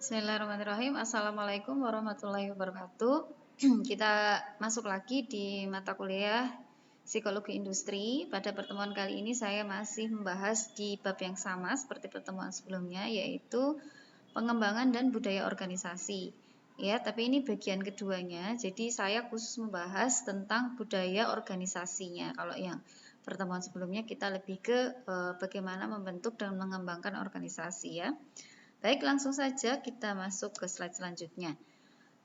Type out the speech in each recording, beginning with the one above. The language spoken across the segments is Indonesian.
Bismillahirrahmanirrahim. Assalamualaikum warahmatullahi wabarakatuh. Kita masuk lagi di mata kuliah Psikologi Industri. Pada pertemuan kali ini saya masih membahas di bab yang sama seperti pertemuan sebelumnya, yaitu pengembangan dan budaya organisasi. Ya, tapi ini bagian keduanya. Jadi saya khusus membahas tentang budaya organisasinya. Kalau yang pertemuan sebelumnya kita lebih ke bagaimana membentuk dan mengembangkan organisasi ya. Baik, langsung saja kita masuk ke slide selanjutnya.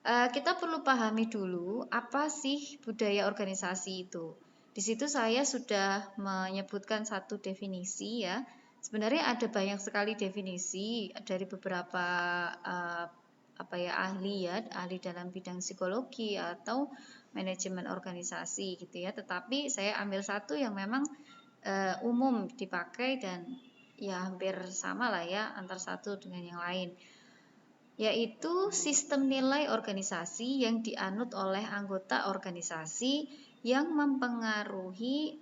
Kita perlu pahami dulu apa sih budaya organisasi itu. Di situ saya sudah menyebutkan satu definisi ya. Sebenarnya ada banyak sekali definisi dari beberapa ahli dalam bidang psikologi atau manajemen organisasi gitu ya. Tetapi saya ambil satu yang memang umum dipakai dan ya hampir sama lah ya antar satu dengan yang lain, yaitu sistem nilai organisasi yang dianut oleh anggota organisasi yang memengaruhi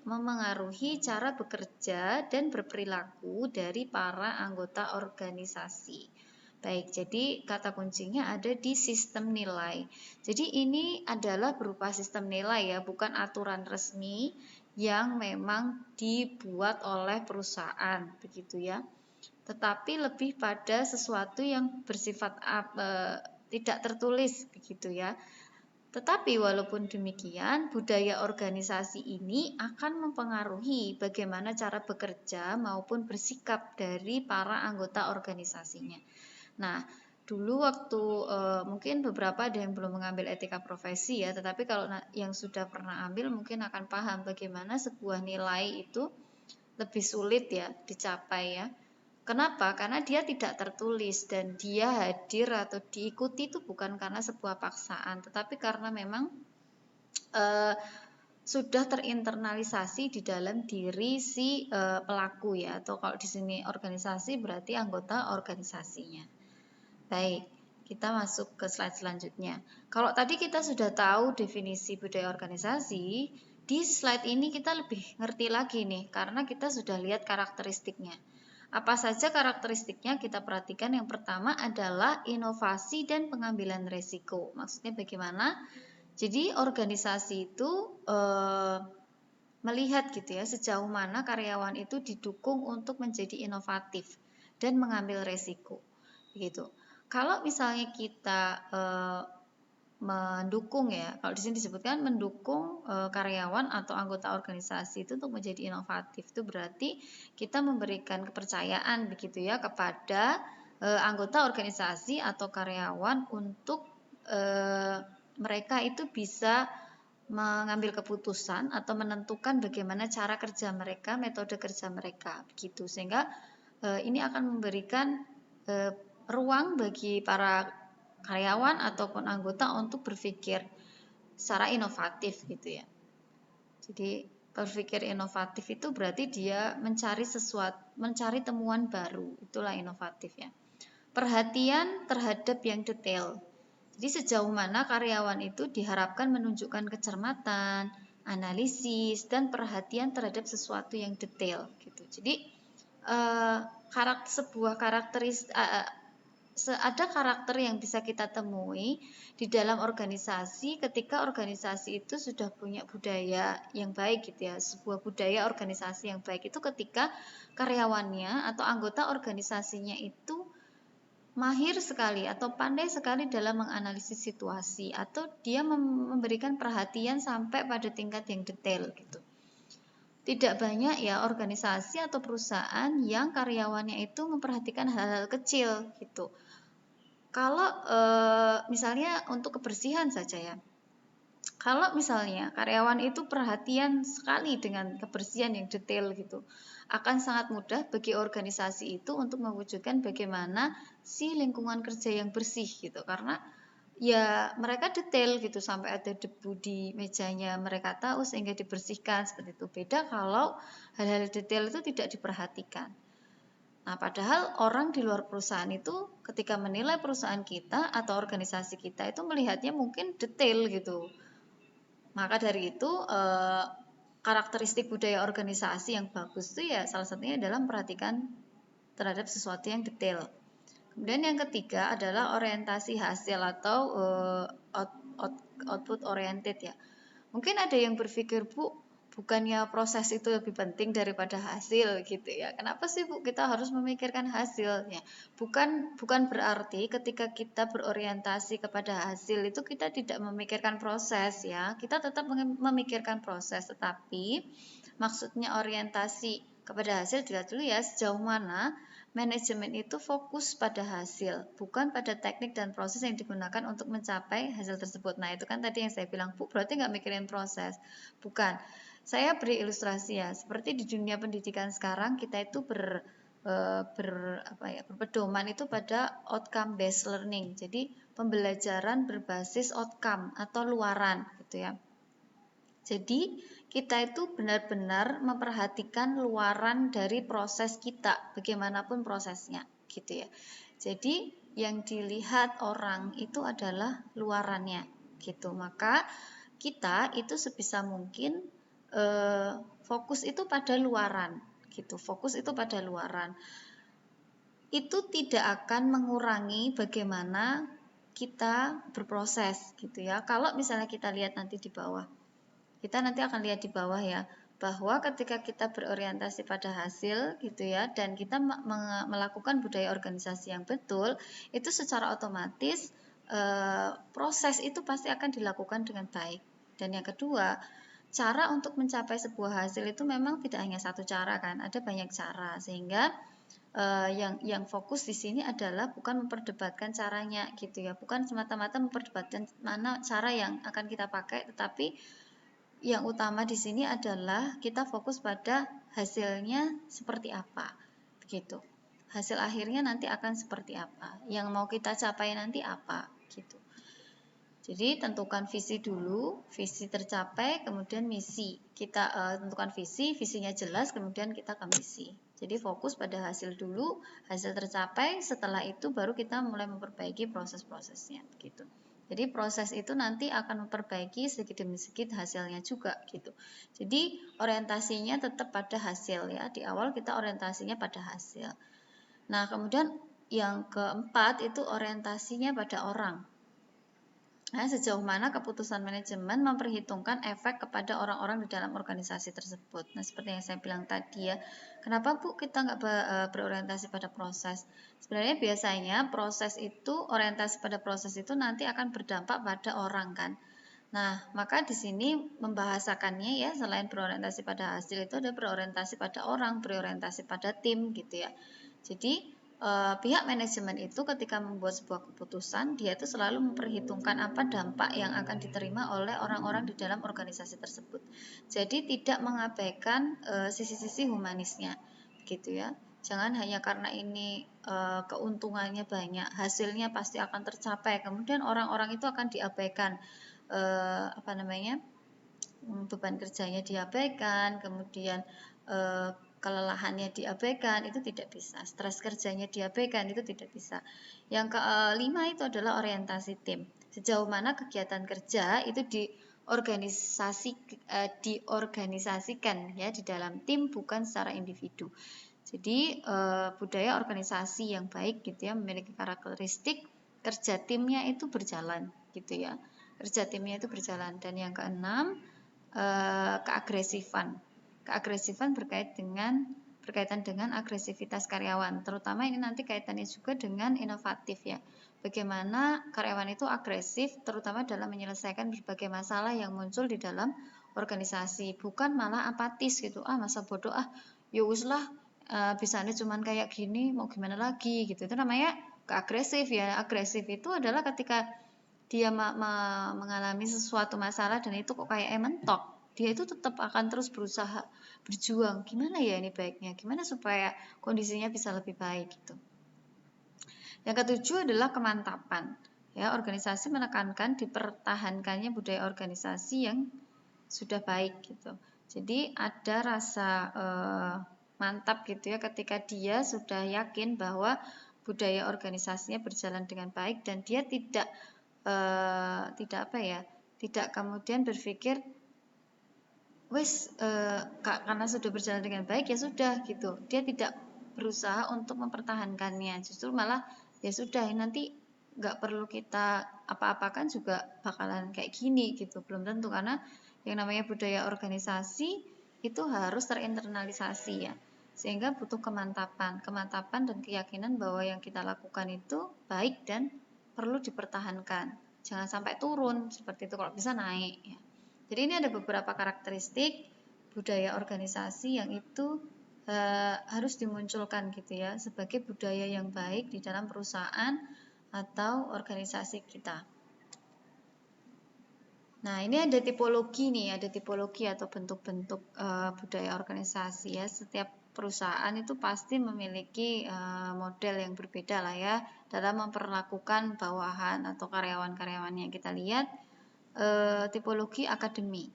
cara bekerja dan berperilaku dari para anggota organisasi. Baik, jadi kata kuncinya ada di sistem nilai. Jadi ini adalah berupa sistem nilai ya, bukan aturan resmi yang memang dibuat oleh perusahaan, begitu ya. Tetapi lebih pada sesuatu yang bersifat tidak tertulis, begitu ya. Tetapi walaupun demikian, budaya organisasi ini akan mempengaruhi bagaimana cara bekerja maupun bersikap dari para anggota organisasinya. Nah, dulu waktu mungkin beberapa ada yang belum mengambil etika profesi ya, tetapi kalau yang sudah pernah ambil mungkin akan paham bagaimana sebuah nilai itu lebih sulit ya dicapai ya. Kenapa? Karena dia tidak tertulis dan dia hadir atau diikuti itu bukan karena sebuah paksaan, tetapi karena memang sudah terinternalisasi di dalam diri si pelaku ya, atau kalau di sini organisasi berarti anggota organisasinya. Baik, kita masuk ke slide selanjutnya. Kalau tadi kita sudah tahu definisi budaya organisasi, di slide ini kita lebih ngerti lagi nih, karena kita sudah lihat karakteristiknya. Apa saja karakteristiknya kita perhatikan. Yang pertama adalah inovasi dan pengambilan resiko. Maksudnya bagaimana? Jadi organisasi itu melihat gitu ya, sejauh mana karyawan itu didukung untuk menjadi inovatif dan mengambil resiko. Begitu. Kalau misalnya kita mendukung ya, kalau di sini disebutkan mendukung karyawan atau anggota organisasi itu untuk menjadi inovatif, itu berarti kita memberikan kepercayaan begitu ya kepada anggota organisasi atau karyawan untuk mereka itu bisa mengambil keputusan atau menentukan bagaimana cara kerja mereka, metode kerja mereka begitu, sehingga ini akan memberikan ruang bagi para karyawan ataupun anggota untuk berpikir secara inovatif gitu ya. Jadi berpikir inovatif itu berarti dia mencari temuan baru, itulah inovatif ya. Perhatian terhadap yang detail. Jadi sejauh mana karyawan itu diharapkan menunjukkan kecermatan, analisis, dan perhatian terhadap sesuatu yang detail gitu. Jadi ada karakter yang bisa kita temui di dalam organisasi ketika organisasi itu sudah punya budaya yang baik gitu ya. Sebuah budaya organisasi yang baik itu ketika karyawannya atau anggota organisasinya itu mahir sekali atau pandai sekali dalam menganalisis situasi, atau dia memberikan perhatian sampai pada tingkat yang detail gitu. Tidak banyak ya organisasi atau perusahaan yang karyawannya itu memperhatikan hal-hal kecil gitu. Kalau misalnya untuk kebersihan saja ya, kalau misalnya karyawan itu perhatian sekali dengan kebersihan yang detail gitu, akan sangat mudah bagi organisasi itu untuk mewujudkan bagaimana si lingkungan kerja yang bersih gitu, karena ya mereka detail gitu sampai ada debu di mejanya mereka tahu sehingga dibersihkan seperti itu. Beda kalau hal-hal detail itu tidak diperhatikan. Nah, padahal orang di luar perusahaan itu ketika menilai perusahaan kita atau organisasi kita itu melihatnya mungkin detail gitu. Maka dari itu karakteristik budaya organisasi yang bagus itu ya salah satunya adalah memperhatikan terhadap sesuatu yang detail. Kemudian yang ketiga adalah orientasi hasil atau output oriented ya. Mungkin ada yang berpikir, Bu, bukannya proses itu lebih penting daripada hasil gitu ya. Kenapa sih, Bu, kita harus memikirkan hasilnya? Bukan berarti ketika kita berorientasi kepada hasil itu kita tidak memikirkan proses ya. Kita tetap memikirkan proses, tetapi maksudnya orientasi kepada hasil dilihat dulu ya sejauh mana manajemen itu fokus pada hasil, bukan pada teknik dan proses yang digunakan untuk mencapai hasil tersebut. Nah, itu kan tadi yang saya bilang, Bu, berarti nggak mikirin proses. Bukan. Saya beri ilustrasi ya, seperti di dunia pendidikan sekarang kita itu berpedoman itu pada outcome based learning. Jadi pembelajaran berbasis outcome atau luaran gitu ya. Jadi kita itu benar-benar memperhatikan luaran dari proses kita, bagaimanapun prosesnya, gitu ya. Jadi yang dilihat orang itu adalah luarannya, gitu. Maka kita itu sebisa mungkin fokus itu pada luaran, gitu. Fokus itu pada luaran. Itu tidak akan mengurangi bagaimana kita berproses, gitu ya. Kalau misalnya kita lihat nanti di bawah. Kita nanti akan lihat di bawah ya, bahwa ketika kita berorientasi pada hasil gitu ya, dan kita melakukan budaya organisasi yang betul, itu secara otomatis proses itu pasti akan dilakukan dengan baik. Dan yang kedua, cara untuk mencapai sebuah hasil itu memang tidak hanya satu cara kan, ada banyak cara, sehingga yang fokus di sini adalah bukan memperdebatkan caranya gitu ya, bukan semata-mata memperdebatkan mana cara yang akan kita pakai, tetapi yang utama di sini adalah kita fokus pada hasilnya seperti apa, begitu. Hasil akhirnya nanti akan seperti apa, yang mau kita capai nanti apa, gitu. Jadi tentukan visi dulu, visi tercapai, kemudian misi. Kita tentukan visi, visinya jelas, kemudian kita ke misi. Jadi fokus pada hasil dulu, hasil tercapai, setelah itu baru kita mulai memperbaiki proses-prosesnya, gitu. Jadi proses itu nanti akan memperbaiki sedikit demi sedikit hasilnya juga gitu. Jadi orientasinya tetap pada hasil ya. Di awal kita orientasinya pada hasil. Nah, kemudian yang keempat itu orientasinya pada orang. Nah, sejauh mana keputusan manajemen memperhitungkan efek kepada orang-orang di dalam organisasi tersebut. Nah, seperti yang saya bilang tadi ya, kenapa Bu kita nggak berorientasi pada proses? Sebenarnya biasanya proses itu, orientasi pada proses itu nanti akan berdampak pada orang kan. Nah, maka di sini membahasakannya ya, selain berorientasi pada hasil itu ada berorientasi pada orang, berorientasi pada tim gitu ya. Jadi pihak manajemen itu ketika membuat sebuah keputusan, dia itu selalu memperhitungkan apa dampak yang akan diterima oleh orang-orang di dalam organisasi tersebut. Jadi tidak mengabaikan sisi-sisi humanisnya, gitu ya. Jangan hanya karena ini keuntungannya banyak, hasilnya pasti akan tercapai, kemudian orang-orang itu akan diabaikan, beban kerjanya diabaikan, kemudian kelelahannya diabaikan, itu tidak bisa. Stres kerjanya diabaikan, itu tidak bisa. Yang kelima itu adalah orientasi tim. Sejauh mana kegiatan kerja itu diorganisasikan ya di dalam tim, bukan secara individu. Jadi budaya organisasi yang baik gitu ya, memiliki karakteristik kerja timnya itu berjalan gitu ya. Kerja timnya itu berjalan. Dan yang keenam, keagresifan. Keagresifan berkaitan dengan agresivitas karyawan, terutama ini nanti kaitannya juga dengan inovatif ya. Bagaimana karyawan itu agresif, terutama dalam menyelesaikan berbagai masalah yang muncul di dalam organisasi, bukan malah apatis gitu, masa bodoh ya wis lah, bisanya cuman kayak gini, mau gimana lagi gitu. Itu namanya keagresif ya. Agresif itu adalah ketika dia mengalami sesuatu masalah dan itu kok kayak mentok, dia itu tetap akan terus berusaha berjuang, gimana ya ini baiknya, gimana supaya kondisinya bisa lebih baik gitu. Yang ketujuh adalah kemantapan ya. Organisasi menekankan dipertahankannya budaya organisasi yang sudah baik gitu. Jadi ada rasa mantap gitu ya ketika dia sudah yakin bahwa budaya organisasinya berjalan dengan baik dan dia tidak kemudian berpikir karena sudah berjalan dengan baik ya sudah gitu. Dia tidak berusaha untuk mempertahankannya, justru malah ya sudah nanti nggak perlu kita apa-apakan juga bakalan kayak gini gitu. Belum tentu, karena yang namanya budaya organisasi itu harus terinternalisasi ya, sehingga butuh kemantapan dan keyakinan bahwa yang kita lakukan itu baik dan perlu dipertahankan, jangan sampai turun seperti itu, kalau bisa naik ya. Jadi ini ada beberapa karakteristik budaya organisasi yang itu harus dimunculkan gitu ya, sebagai budaya yang baik di dalam perusahaan atau organisasi kita. Nah, ini ada tipologi nih, ada tipologi atau bentuk-bentuk budaya organisasi ya. Setiap perusahaan itu pasti memiliki model yang berbeda lah ya dalam memperlakukan bawahan atau karyawan-karyawannya. Kita lihat tipologi akademi.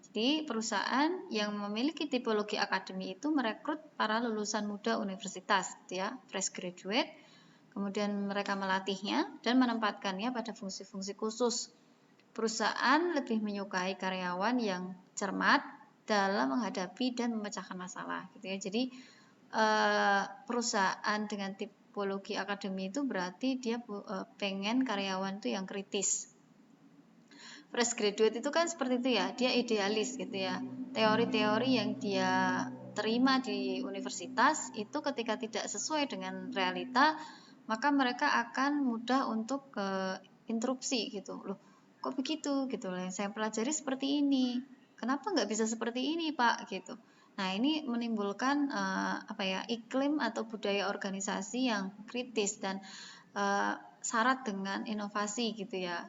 Jadi perusahaan yang memiliki tipologi akademi itu merekrut para lulusan muda universitas, gitu ya, fresh graduate, kemudian mereka melatihnya dan menempatkannya pada fungsi-fungsi khusus. Perusahaan lebih menyukai karyawan yang cermat dalam menghadapi dan memecahkan masalah, gitu ya. Jadi perusahaan dengan tipologi akademi itu berarti dia pengen karyawan itu yang kritis. Fresh graduate itu kan seperti itu ya, dia idealis gitu ya. Teori-teori yang dia terima di universitas itu ketika tidak sesuai dengan realita, maka mereka akan mudah untuk interupsi gitu. Loh, kok begitu gitu loh. Yang saya pelajari seperti ini. Kenapa nggak bisa seperti ini, Pak? Gitu. Nah, ini menimbulkan iklim atau budaya organisasi yang kritis dan syarat dengan inovasi gitu ya.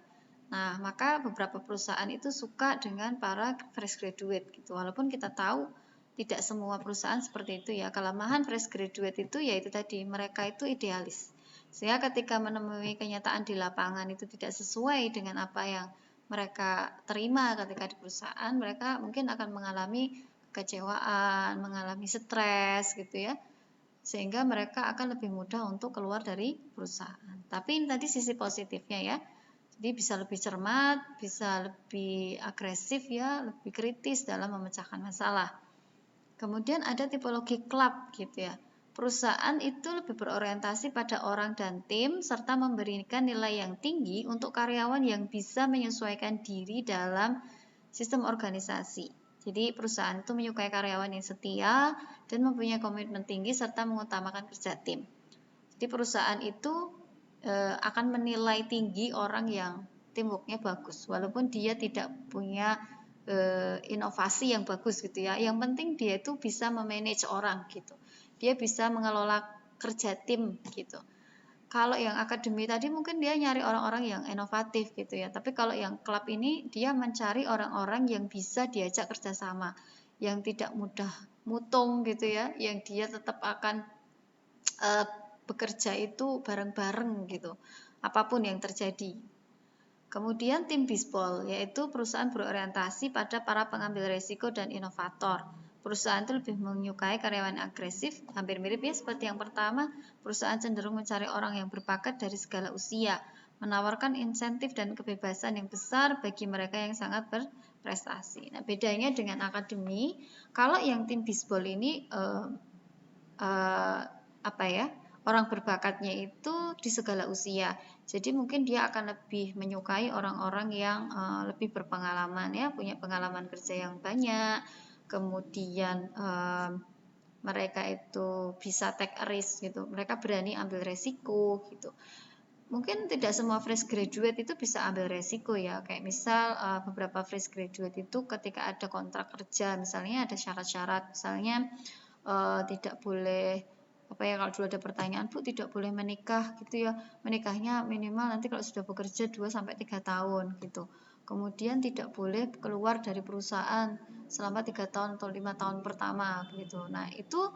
Nah, maka beberapa perusahaan itu suka dengan para fresh graduate gitu. Walaupun kita tahu tidak semua perusahaan seperti itu ya. Kelemahan fresh graduate itu yaitu tadi, mereka itu idealis. Sehingga ketika menemui kenyataan di lapangan itu tidak sesuai dengan apa yang mereka terima ketika di perusahaan, mereka mungkin akan mengalami kekecewaan, mengalami stres gitu ya. Sehingga mereka akan lebih mudah untuk keluar dari perusahaan. Tapi ini tadi sisi positifnya ya. Jadi bisa lebih cermat, bisa lebih agresif ya, lebih kritis dalam memecahkan masalah. Kemudian ada tipologi klub gitu ya. Perusahaan itu lebih berorientasi pada orang dan tim serta memberikan nilai yang tinggi untuk karyawan yang bisa menyesuaikan diri dalam sistem organisasi. Jadi perusahaan itu menyukai karyawan yang setia dan mempunyai komitmen tinggi serta mengutamakan kerja tim. Jadi perusahaan itu akan menilai tinggi orang yang teamworknya bagus, walaupun dia tidak punya inovasi yang bagus gitu ya. Yang penting dia itu bisa memanage orang gitu. Dia bisa mengelola kerja tim gitu. Kalau yang akademi tadi mungkin dia nyari orang-orang yang inovatif gitu ya. Tapi kalau yang klub ini dia mencari orang-orang yang bisa diajak kerjasama, yang tidak mudah mutung gitu ya, yang dia tetap akan bekerja itu bareng-bareng gitu, apapun yang terjadi. Kemudian tim bisbol, yaitu perusahaan berorientasi pada para pengambil risiko dan inovator. Perusahaan itu lebih menyukai karyawan agresif, hampir mirip ya seperti yang pertama. Perusahaan cenderung mencari orang yang berbakat dari segala usia, menawarkan insentif dan kebebasan yang besar bagi mereka yang sangat berprestasi. Nah, bedanya dengan akademi, kalau yang tim bisbol ini orang berbakatnya itu di segala usia. Jadi mungkin dia akan lebih menyukai orang-orang yang lebih berpengalaman ya, punya pengalaman kerja yang banyak. Kemudian mereka itu bisa take a risk gitu. Mereka berani ambil resiko gitu. Mungkin tidak semua fresh graduate itu bisa ambil resiko ya. Kayak misal beberapa fresh graduate itu ketika ada kontrak kerja, misalnya ada syarat-syarat, misalnya tidak boleh kalau dulu ada pertanyaan, Bu, tidak boleh menikah gitu ya. Menikahnya minimal nanti kalau sudah bekerja 2 sampai 3 tahun gitu. Kemudian tidak boleh keluar dari perusahaan selama 3 tahun atau 5 tahun pertama begitu. Nah, itu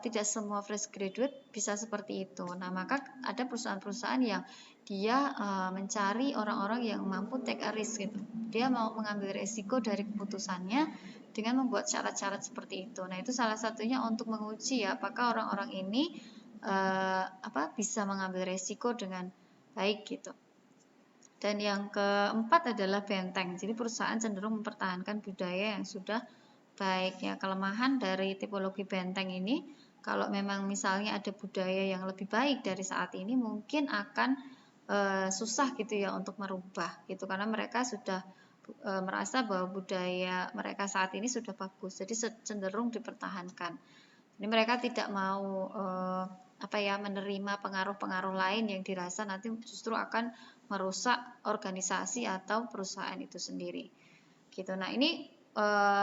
tidak semua fresh graduate bisa seperti itu. Nah, maka ada perusahaan-perusahaan yang dia mencari orang-orang yang mampu take a risk gitu. Dia mau mengambil resiko dari keputusannya dengan membuat syarat-syarat seperti itu. Nah, itu salah satunya untuk menguji ya apakah orang-orang ini bisa mengambil resiko dengan baik gitu. Dan yang keempat adalah benteng. Jadi perusahaan cenderung mempertahankan budaya yang sudah baik ya. Kelemahan dari tipologi benteng ini Kalau memang misalnya ada budaya yang lebih baik dari saat ini, mungkin akan susah gitu ya untuk merubah gitu, karena mereka sudah merasa bahwa budaya mereka saat ini sudah bagus, jadi cenderung dipertahankan. Jadi mereka tidak mau menerima pengaruh-pengaruh lain yang dirasa nanti justru akan merusak organisasi atau perusahaan itu sendiri. Gitu. Nah, ini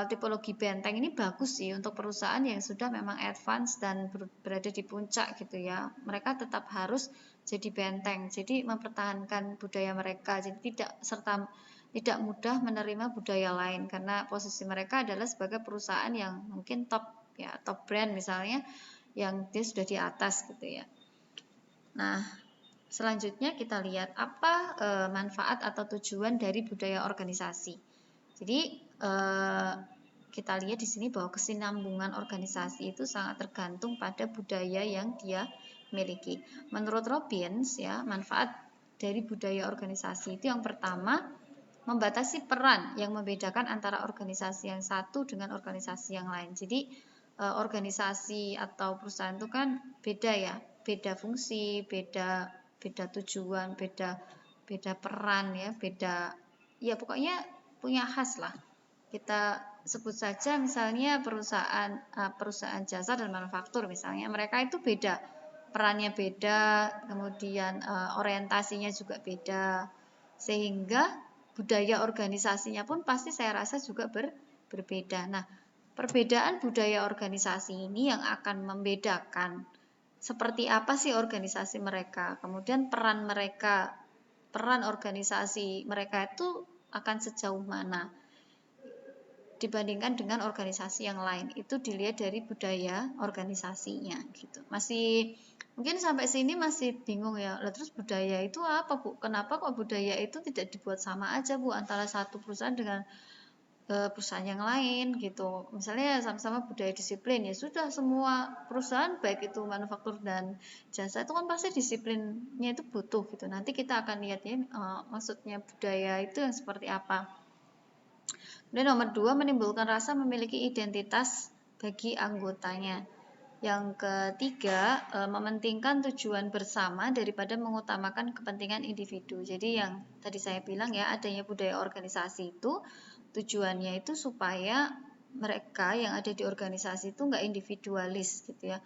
tipologi benteng ini bagus sih untuk perusahaan yang sudah memang advance dan berada di puncak gitu ya. Mereka tetap harus jadi benteng, jadi mempertahankan budaya mereka, jadi tidak mudah menerima budaya lain karena posisi mereka adalah sebagai perusahaan yang mungkin top ya, top brand misalnya yang dia sudah di atas gitu ya. Nah, selanjutnya kita lihat apa manfaat atau tujuan dari budaya organisasi. Jadi kita lihat di sini bahwa kesinambungan organisasi itu sangat tergantung pada budaya yang dia miliki. Menurut Robbins ya, manfaat dari budaya organisasi itu yang pertama membatasi peran yang membedakan antara organisasi yang satu dengan organisasi yang lain. Jadi organisasi atau perusahaan itu kan beda ya, beda fungsi, beda tujuan, beda peran ya, beda ya pokoknya punya khas lah. Kita sebut saja misalnya perusahaan jasa dan manufaktur misalnya, mereka itu beda, perannya beda, kemudian orientasinya juga beda, sehingga budaya organisasinya pun pasti saya rasa juga berbeda. Nah, perbedaan budaya organisasi ini yang akan membedakan seperti apa sih organisasi mereka, kemudian peran organisasi mereka itu akan sejauh mana dibandingkan dengan organisasi yang lain. Itu dilihat dari budaya organisasinya gitu. Masih mungkin sampai sini masih bingung ya. Lah terus budaya itu apa, Bu? Kenapa kok budaya itu tidak dibuat sama aja, Bu, antara satu perusahaan dengan perusahaan yang lain gitu. Misalnya sama-sama budaya disiplin, ya sudah semua perusahaan baik itu manufaktur dan jasa itu kan pasti disiplinnya itu butuh gitu. Nanti kita akan lihat ya maksudnya budaya itu yang seperti apa. Dan nomor 2, menimbulkan rasa memiliki identitas bagi anggotanya. Yang ketiga, mementingkan tujuan bersama daripada mengutamakan kepentingan individu. Jadi yang tadi saya bilang ya, adanya budaya organisasi itu tujuannya itu supaya mereka yang ada di organisasi itu nggak individualis gitu ya.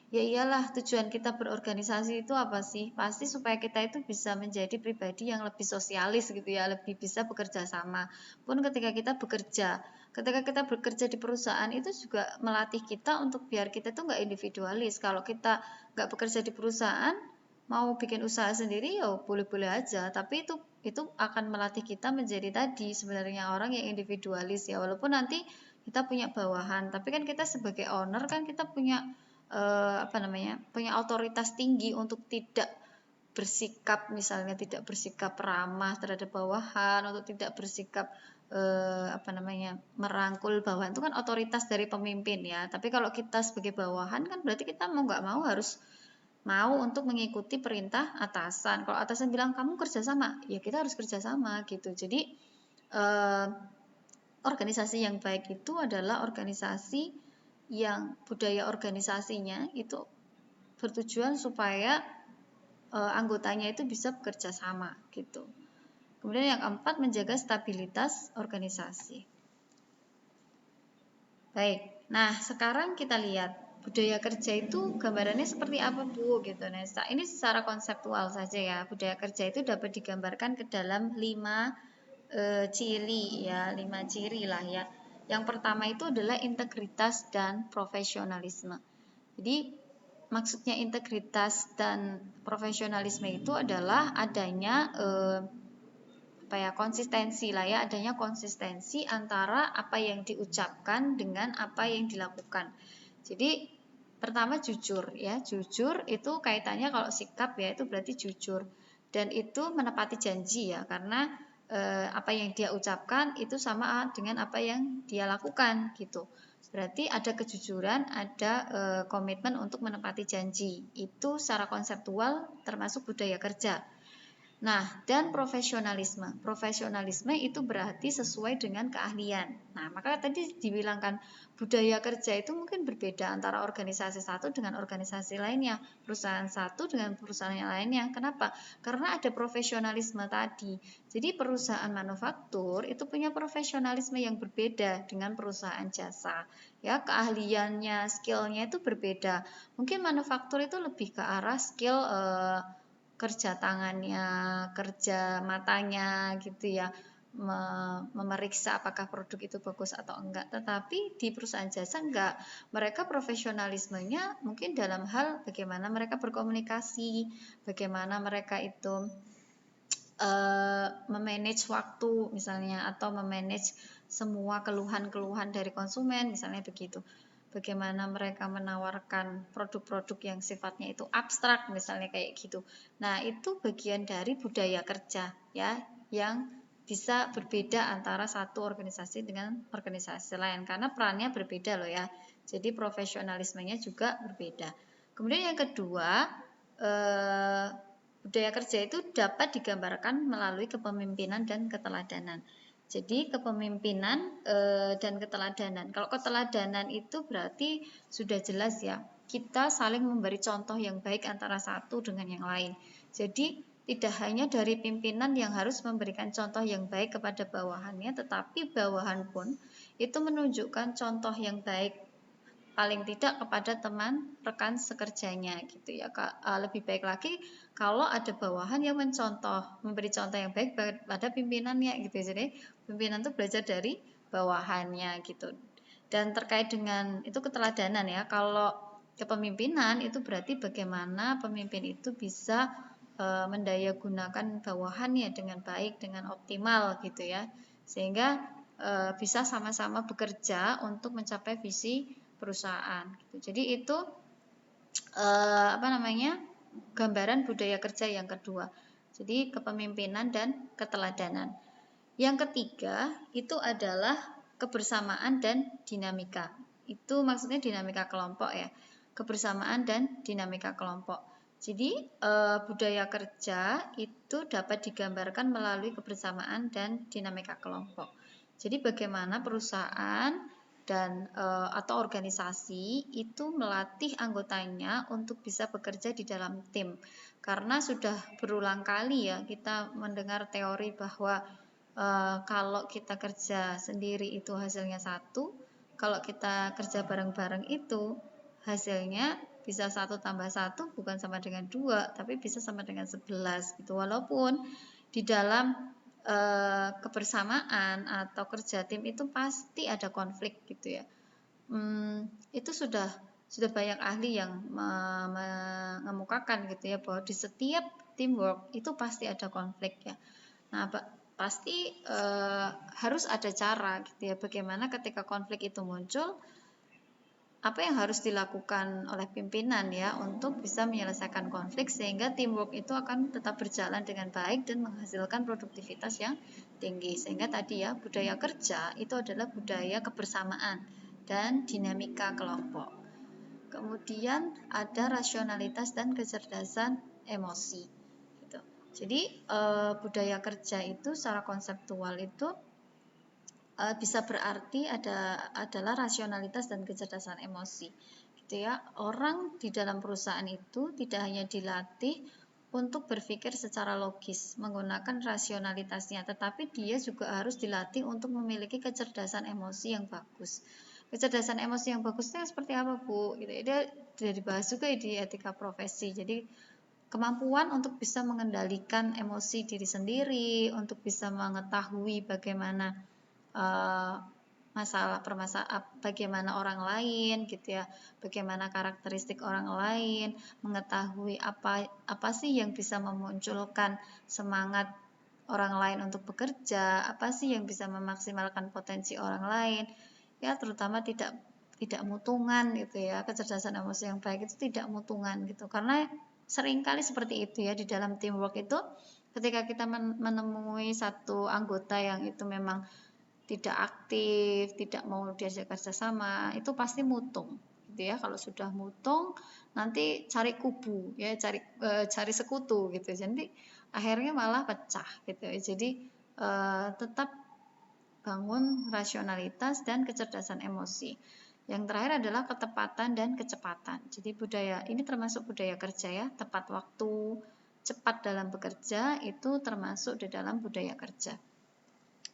Ya iyalah, tujuan kita berorganisasi itu apa sih? Pasti supaya kita itu bisa menjadi pribadi yang lebih sosialis gitu ya, lebih bisa bekerja sama. Pun ketika kita bekerja di perusahaan itu juga melatih kita untuk biar kita tuh nggak individualis. Kalau kita nggak bekerja di perusahaan, mau bikin usaha sendiri ya boleh-boleh aja, tapi itu akan melatih kita menjadi tadi sebenarnya orang yang individualis ya, walaupun nanti kita punya bawahan, tapi kan kita sebagai owner kan kita punya punya otoritas tinggi untuk tidak bersikap ramah terhadap bawahan, untuk tidak bersikap merangkul bawahan. Itu kan otoritas dari pemimpin ya. Tapi kalau kita sebagai bawahan kan berarti kita mau nggak mau harus mau untuk mengikuti perintah atasan. Kalau atasan bilang kamu kerja sama, ya kita harus kerja sama gitu. Jadi organisasi yang baik itu adalah organisasi yang budaya organisasinya itu bertujuan supaya anggotanya itu bisa bekerja sama gitu. Kemudian yang keempat, menjaga stabilitas organisasi. Baik, nah sekarang kita lihat budaya kerja itu gambarannya seperti apa, Bu? Gitu. Nah, ini secara konseptual saja ya. Budaya kerja itu dapat digambarkan ke dalam 5 ciri ya, 5 ciri lah ya. Yang pertama itu adalah integritas dan profesionalisme. Jadi maksudnya integritas dan profesionalisme itu adalah adanya konsistensi lah ya, adanya konsistensi antara apa yang diucapkan dengan apa yang dilakukan. Jadi pertama jujur ya, jujur itu kaitannya kalau sikap ya itu berarti jujur, dan itu menepati janji ya, karena apa yang dia ucapkan itu sama dengan apa yang dia lakukan gitu. Berarti ada kejujuran, ada komitmen untuk menepati janji. Itu secara konseptual termasuk budaya kerja. Nah, dan profesionalisme. Profesionalisme itu berarti sesuai dengan keahlian. Nah, maka tadi dibilangkan budaya kerja itu mungkin berbeda antara organisasi satu dengan organisasi lainnya, perusahaan satu dengan perusahaan yang lainnya. Kenapa? Karena ada profesionalisme tadi. Jadi perusahaan manufaktur itu punya profesionalisme yang berbeda dengan perusahaan jasa. Ya, keahliannya, skillnya itu berbeda. Mungkin manufaktur itu lebih ke arah skill kerja tangannya, kerja matanya gitu ya, memeriksa apakah produk itu bagus atau enggak. Tetapi di perusahaan jasa enggak, mereka profesionalismenya mungkin dalam hal bagaimana mereka berkomunikasi, bagaimana mereka itu memanage waktu misalnya, atau memanage semua keluhan-keluhan dari konsumen misalnya begitu. Bagaimana mereka menawarkan produk-produk yang sifatnya itu abstrak misalnya kayak gitu. Nah, itu bagian dari budaya kerja ya, yang bisa berbeda antara satu organisasi dengan organisasi lain karena perannya berbeda loh ya. Jadi profesionalismenya juga berbeda. Kemudian yang kedua, budaya kerja itu dapat digambarkan melalui kepemimpinan dan keteladanan. Jadi kepemimpinan dan keteladanan. Kalau keteladanan itu berarti sudah jelas ya, kita saling memberi contoh yang baik antara satu dengan yang lain. Jadi tidak hanya dari pimpinan yang harus memberikan contoh yang baik kepada bawahannya, tetapi bawahan pun itu menunjukkan contoh yang baik paling tidak kepada teman rekan sekerjanya gitu ya Kak. Lebih baik lagi kalau ada bawahan yang memberi contoh yang baik pada pimpinannya gitu. Jadi pimpinan itu belajar dari bawahannya gitu. Dan terkait dengan itu keteladanan ya, kalau kepemimpinan itu berarti bagaimana pemimpin itu bisa mendayagunakan bawahannya dengan baik, dengan optimal gitu ya, sehingga bisa sama-sama bekerja untuk mencapai visi perusahaan gitu. Jadi itu apa namanya, gambaran budaya kerja yang kedua. Jadi kepemimpinan dan keteladanan. Yang ketiga itu adalah kebersamaan dan dinamika. Itu maksudnya dinamika kelompok ya. Kebersamaan dan dinamika kelompok. Jadi budaya kerja itu dapat digambarkan melalui kebersamaan dan dinamika kelompok. Jadi bagaimana perusahaan dan atau organisasi itu melatih anggotanya untuk bisa bekerja di dalam tim. Karena sudah berulang kali ya kita mendengar teori bahwa kalau kita kerja sendiri itu hasilnya satu, kalau kita kerja bareng-bareng itu hasilnya bisa 1+1 bukan sama dengan 2, tapi bisa sama dengan 11 gitu. Walaupun di dalam kebersamaan atau kerja tim itu pasti ada konflik gitu ya. Itu sudah banyak ahli yang mengemukakan gitu ya, bahwa di setiap teamwork itu pasti ada konflik ya. Nah, pasti harus ada cara gitu ya, bagaimana ketika konflik itu muncul, apa yang harus dilakukan oleh pimpinan ya untuk bisa menyelesaikan konflik sehingga teamwork itu akan tetap berjalan dengan baik dan menghasilkan produktivitas yang tinggi. Sehingga tadi ya, budaya kerja itu adalah budaya kebersamaan dan dinamika kelompok. Kemudian ada rasionalitas dan kecerdasan emosi gitu. Jadi budaya kerja itu secara konseptual itu bisa berarti adalah rasionalitas dan kecerdasan emosi gitu ya. Orang di dalam perusahaan itu tidak hanya dilatih untuk berpikir secara logis menggunakan rasionalitasnya, tetapi dia juga harus dilatih untuk memiliki kecerdasan emosi yang bagus. Kecerdasan emosi yang bagusnya seperti apa Bu? Gitu. Dia sudah dibahas juga di etika profesi. Jadi kemampuan untuk bisa mengendalikan emosi diri sendiri, untuk bisa mengetahui bagaimana bagaimana orang lain gitu ya, bagaimana karakteristik orang lain, mengetahui apa sih yang bisa memunculkan semangat orang lain untuk bekerja, apa sih yang bisa memaksimalkan potensi orang lain ya, terutama tidak mutungan gitu ya. Kecerdasan emosi yang baik itu tidak mutungan gitu, karena seringkali seperti itu ya di dalam teamwork itu, ketika kita menemui satu anggota yang itu memang tidak aktif, tidak mau diajak kerjasama, itu pasti mutung gitu ya. Kalau sudah mutung nanti cari kubu ya, cari sekutu gitu. Jadi akhirnya malah pecah gitu ya. Jadi tetap bangun rasionalitas dan kecerdasan emosi. Yang terakhir adalah ketepatan dan kecepatan. Jadi budaya ini termasuk budaya kerja ya, tepat waktu, cepat dalam bekerja itu termasuk di dalam budaya kerja.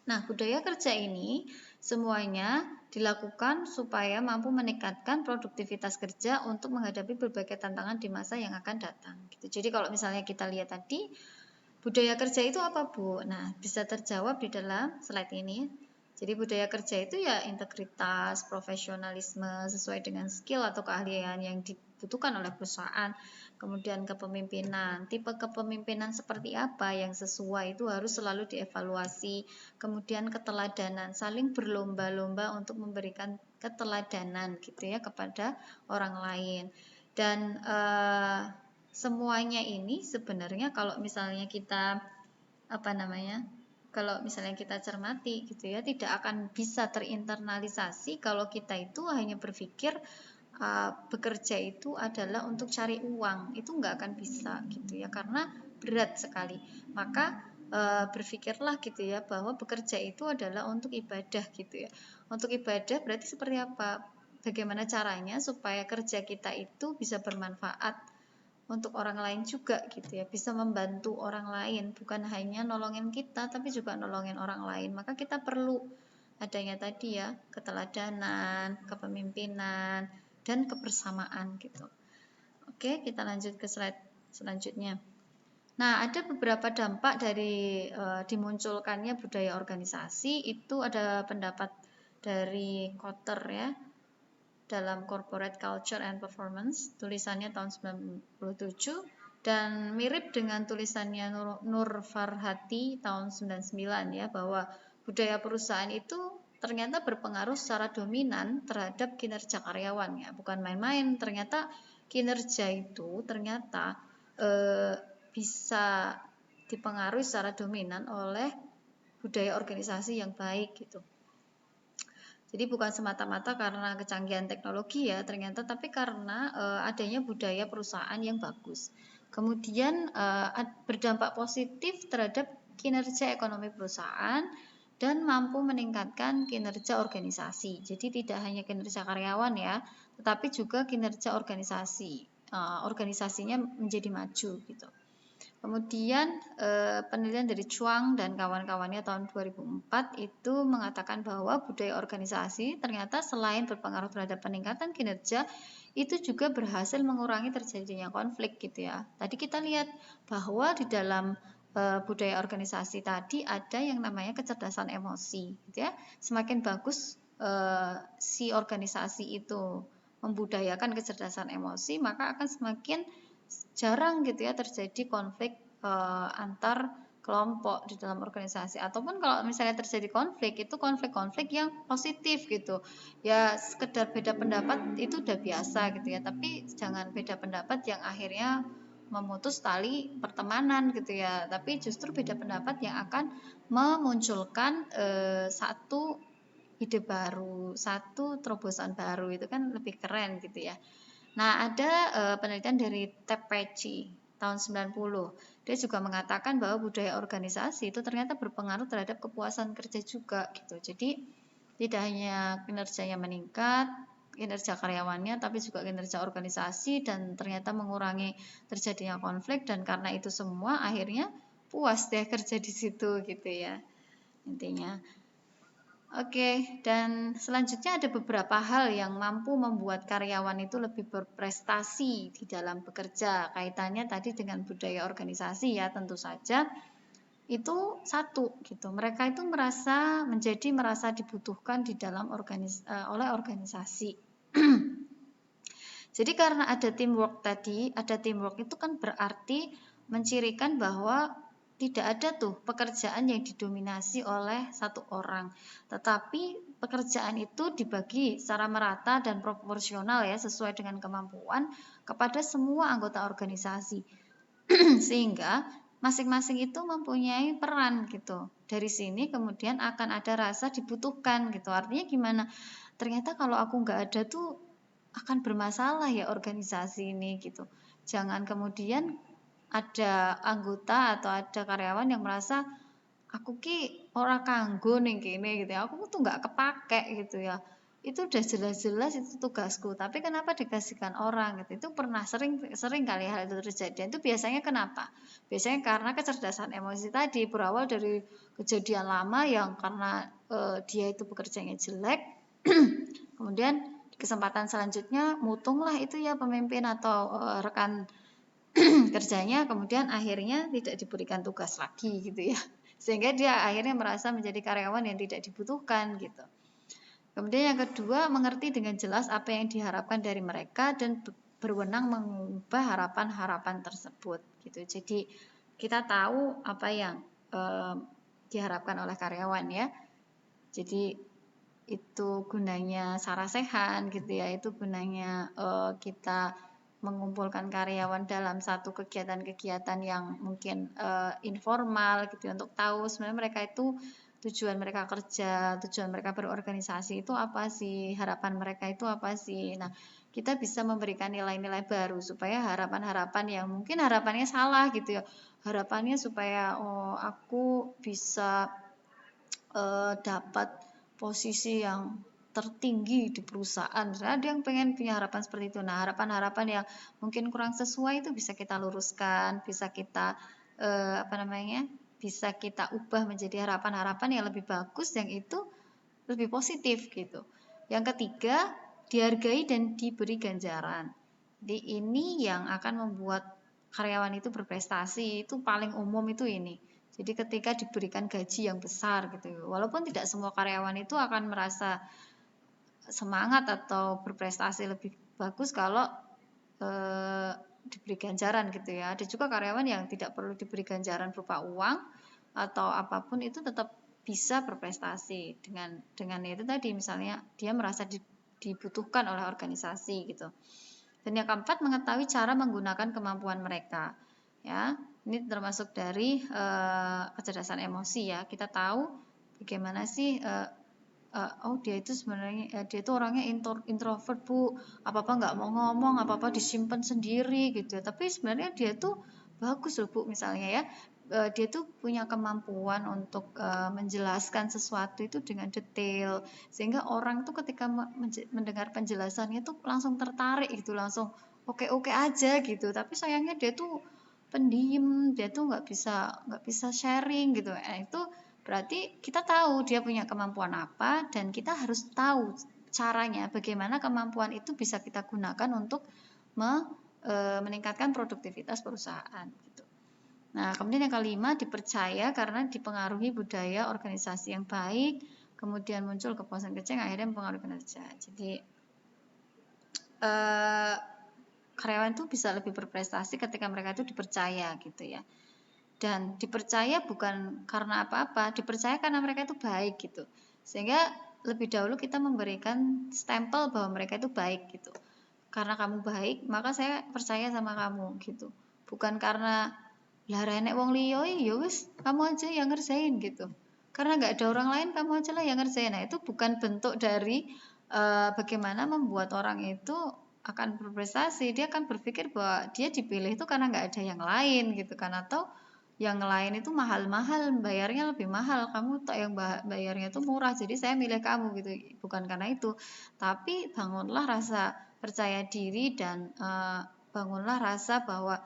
Nah, budaya kerja ini semuanya dilakukan supaya mampu meningkatkan produktivitas kerja untuk menghadapi berbagai tantangan di masa yang akan datang. Gitu. Jadi kalau misalnya kita lihat tadi, budaya kerja itu apa, Bu? Nah, bisa terjawab di dalam slide ini. Jadi budaya kerja itu ya integritas, profesionalisme sesuai dengan skill atau keahlian yang dibutuhkan oleh perusahaan. Kemudian kepemimpinan, tipe kepemimpinan seperti apa yang sesuai itu harus selalu dievaluasi. Kemudian keteladanan, saling berlomba-lomba untuk memberikan keteladanan gitu ya kepada orang lain. Dan semuanya ini sebenarnya kalau misalnya kita kalau misalnya kita cermati gitu ya, tidak akan bisa terinternalisasi kalau kita itu hanya berpikir bekerja itu adalah untuk cari uang. Itu nggak akan bisa gitu ya, karena berat sekali. Maka berpikirlah gitu ya bahwa bekerja itu adalah untuk ibadah gitu ya. Untuk ibadah berarti seperti apa? Bagaimana caranya supaya kerja kita itu bisa bermanfaat untuk orang lain juga gitu ya, bisa membantu orang lain, bukan hanya nolongin kita tapi juga nolongin orang lain. Maka kita perlu adanya tadi ya, keteladanan, kepemimpinan, dan kebersamaan gitu. Oke, kita lanjut ke slide selanjutnya. Nah, ada beberapa dampak dari dimunculkannya budaya organisasi. Itu ada pendapat dari Kotter ya, dalam Corporate Culture and Performance, tulisannya tahun 97, dan mirip dengan tulisannya Nur Farhati tahun 99 ya, bahwa budaya perusahaan itu ternyata berpengaruh secara dominan terhadap kinerja karyawan ya, bukan main-main. Ternyata kinerja itu ternyata bisa dipengaruhi secara dominan oleh budaya organisasi yang baik gitu. Jadi bukan semata-mata karena kecanggihan teknologi ya ternyata, tapi karena adanya budaya perusahaan yang bagus. Kemudian berdampak positif terhadap kinerja ekonomi perusahaan dan mampu meningkatkan kinerja organisasi. Jadi tidak hanya kinerja karyawan ya, tetapi juga kinerja organisasi. Organisasinya menjadi maju gitu. Kemudian penelitian dari Chuang dan kawan-kawannya tahun 2004 itu mengatakan bahwa budaya organisasi ternyata selain berpengaruh terhadap peningkatan kinerja, itu juga berhasil mengurangi terjadinya konflik gitu ya. Tadi kita lihat bahwa di dalam budaya organisasi tadi ada yang namanya kecerdasan emosi gitu ya. Semakin bagus si organisasi itu membudayakan kecerdasan emosi, maka akan semakin jarang gitu ya terjadi konflik antar kelompok di dalam organisasi. Ataupun kalau misalnya terjadi konflik, itu konflik-konflik yang positif gitu ya, sekedar beda pendapat itu udah biasa gitu ya, tapi jangan beda pendapat yang akhirnya memutus tali pertemanan gitu ya, tapi justru beda pendapat yang akan memunculkan satu ide baru, satu terobosan baru, itu kan lebih keren gitu ya. Nah, ada penelitian dari Tepeci tahun 90. Dia juga mengatakan bahwa budaya organisasi itu ternyata berpengaruh terhadap kepuasan kerja juga gitu. Jadi tidak hanya kinerjanya meningkat, kinerja karyawannya, tapi juga kinerja organisasi, dan ternyata mengurangi terjadinya konflik, dan karena itu semua akhirnya puas deh kerja di situ gitu ya intinya. Oke, dan selanjutnya ada beberapa hal yang mampu membuat karyawan itu lebih berprestasi di dalam bekerja. Kaitannya tadi dengan budaya organisasi ya, tentu saja itu satu gitu. Mereka itu merasa dibutuhkan di dalam oleh organisasi. Jadi karena ada teamwork tadi, ada teamwork itu kan berarti mencirikan bahwa tidak ada tuh pekerjaan yang didominasi oleh satu orang, tetapi pekerjaan itu dibagi secara merata dan proporsional ya, sesuai dengan kemampuan kepada semua anggota organisasi. Sehingga masing-masing itu mempunyai peran gitu. Dari sini kemudian akan ada rasa dibutuhkan gitu. Artinya gimana? Ternyata kalau aku nggak ada tuh akan bermasalah ya organisasi ini gitu. Jangan kemudian ada anggota atau ada karyawan yang merasa aku ki ora kanggo ning kene gitu ya. Aku tuh nggak kepake gitu ya. Itu udah jelas-jelas itu tugasku, tapi kenapa dikasihkan orang gitu. Itu pernah sering sering kali hal itu terjadi. Dan itu biasanya kenapa? Biasanya karena kecerdasan emosi tadi berawal dari kejadian lama yang karena dia itu bekerjanya jelek. Kemudian di kesempatan selanjutnya mutunglah itu ya pemimpin atau rekan kerjanya, kemudian akhirnya tidak diberikan tugas lagi gitu ya, sehingga dia akhirnya merasa menjadi karyawan yang tidak dibutuhkan gitu. Kemudian yang kedua, mengerti dengan jelas apa yang diharapkan dari mereka dan berwenang mengubah harapan-harapan tersebut gitu. Jadi kita tahu apa yang diharapkan oleh karyawan ya. Jadi itu gunanya sarasehan gitu ya, itu gunanya kita mengumpulkan karyawan dalam satu kegiatan-kegiatan yang mungkin informal gitu ya, untuk tahu sebenarnya mereka itu tujuan mereka kerja, tujuan mereka berorganisasi itu apa sih, harapan mereka itu apa sih. Nah, kita bisa memberikan nilai-nilai baru supaya harapan-harapan yang mungkin harapannya salah gitu ya, harapannya supaya oh aku bisa dapat posisi yang tertinggi di perusahaan. Ada yang pengen punya harapan seperti itu. Nah, harapan-harapan yang mungkin kurang sesuai itu bisa kita luruskan, bisa kita apa namanya? Bisa kita ubah menjadi harapan-harapan yang lebih bagus, yang itu lebih positif gitu. Yang ketiga, dihargai dan diberi ganjaran. Jadi ini yang akan membuat karyawan itu berprestasi, itu paling umum itu ini. Jadi ketika diberikan gaji yang besar gitu, walaupun tidak semua karyawan itu akan merasa semangat atau berprestasi lebih bagus kalau diberi ganjaran gitu ya. Ada juga karyawan yang tidak perlu diberi ganjaran berupa uang atau apapun, itu tetap bisa berprestasi dengan itu tadi, misalnya dia merasa dibutuhkan oleh organisasi gitu. Dan yang keempat, mengetahui cara menggunakan kemampuan mereka. Ya, ini termasuk dari kecerdasan emosi ya. Kita tahu bagaimana sih oh dia itu sebenarnya dia itu orangnya introvert Bu, apa-apa nggak mau ngomong, apa-apa disimpan sendiri gitu ya. Tapi sebenarnya dia tuh bagus loh Bu, misalnya ya. Dia tuh punya kemampuan untuk menjelaskan sesuatu itu dengan detail, sehingga orang tuh ketika mendengar penjelasannya tuh langsung tertarik gitu, langsung oke-oke aja gitu. Tapi sayangnya dia tuh pendiam, dia tuh nggak bisa sharing gitu. Itu berarti kita tahu dia punya kemampuan apa, dan kita harus tahu caranya bagaimana kemampuan itu bisa kita gunakan untuk meningkatkan produktivitas perusahaan gitu. Nah, kemudian yang kelima, dipercaya karena dipengaruhi budaya organisasi yang baik, kemudian muncul kepuasan kerja yang akhirnya mempengaruhi kinerja. Jadi karyawan itu bisa lebih berprestasi ketika mereka itu dipercaya gitu ya. Dan dipercaya bukan karena apa-apa, dipercaya karena mereka itu baik gitu. Sehingga lebih dahulu kita memberikan stempel bahwa mereka itu baik gitu. Karena kamu baik, maka saya percaya sama kamu gitu. Bukan karena lah renek wong liya ya wis kamu aja yang ngerjain gitu. Karena nggak ada orang lain, kamu aja lah yang ngerjain. Nah, itu bukan bentuk dari bagaimana membuat orang itu akan berprestasi. Dia akan berpikir bahwa dia dipilih itu karena nggak ada yang lain gitu kan, atau yang lain itu mahal-mahal, bayarnya lebih mahal, kamu tak yang bayarnya itu murah, jadi saya milih kamu gitu. Bukan karena itu, tapi bangunlah rasa percaya diri dan bangunlah rasa bahwa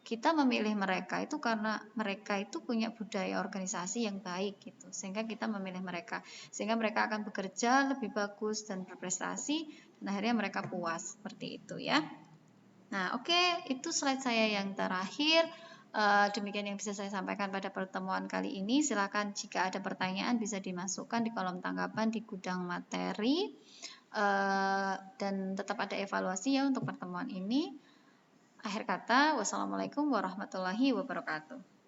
kita memilih mereka itu karena mereka itu punya budaya organisasi yang baik gitu, sehingga kita memilih mereka, sehingga mereka akan bekerja lebih bagus dan berprestasi, dan akhirnya mereka puas, seperti itu ya. Nah, oke, itu slide saya yang terakhir. Demikian yang bisa saya sampaikan pada pertemuan kali ini. Silakan jika ada pertanyaan bisa dimasukkan di kolom tanggapan di gudang materi. Dan tetap ada evaluasi ya untuk pertemuan ini. Akhir kata, wassalamualaikum warahmatullahi wabarakatuh.